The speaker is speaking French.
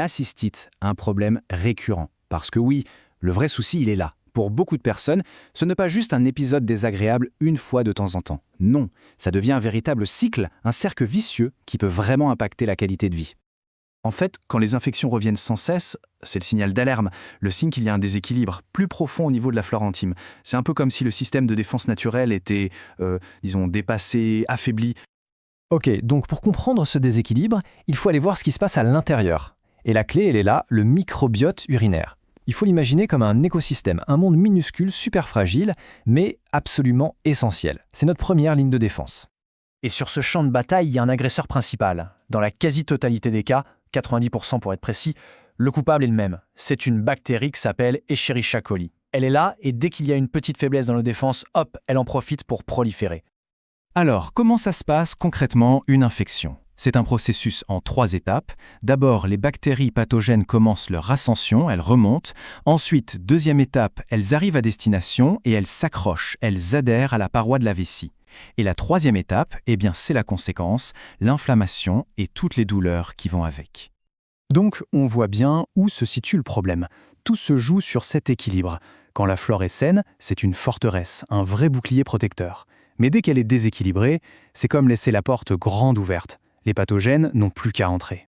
la cystite, un problème récurrent. Parce que oui, le vrai souci, il est là. Pour beaucoup de personnes, ce n'est pas juste un épisode désagréable une fois de temps en temps. Non, ça devient un véritable cycle, un cercle vicieux qui peut vraiment impacter la qualité de vie. En fait, quand les infections reviennent sans cesse, c'est le signal d'alarme, le signe qu'il y a un déséquilibre plus profond au niveau de la flore intime. C'est un peu comme si le système de défense naturelle était, dépassé, affaibli. Ok, donc pour comprendre ce déséquilibre, il faut aller voir ce qui se passe à l'intérieur. Et la clé, elle est là, le microbiote urinaire. Il faut l'imaginer comme un écosystème, un monde minuscule, super fragile, mais absolument essentiel. C'est notre première ligne de défense. Et sur ce champ de bataille, il y a un agresseur principal. Dans la quasi-totalité des cas, 90% pour être précis, le coupable est le même. C'est une bactérie qui s'appelle Escherichia coli. Elle est là et dès qu'il y a une petite faiblesse dans nos défenses, hop, elle en profite pour proliférer. Alors, comment ça se passe concrètement une infection ? C'est un processus en 3 étapes. D'abord, les bactéries pathogènes commencent leur ascension, elles remontent. Ensuite, deuxième étape, elles arrivent à destination et elles s'accrochent, elles adhèrent à la paroi de la vessie. Et la troisième étape, c'est la conséquence, l'inflammation et toutes les douleurs qui vont avec. Donc, on voit bien où se situe le problème. Tout se joue sur cet équilibre. Quand la flore est saine, c'est une forteresse, un vrai bouclier protecteur. Mais dès qu'elle est déséquilibrée, c'est comme laisser la porte grande ouverte. Les pathogènes n'ont plus qu'à entrer.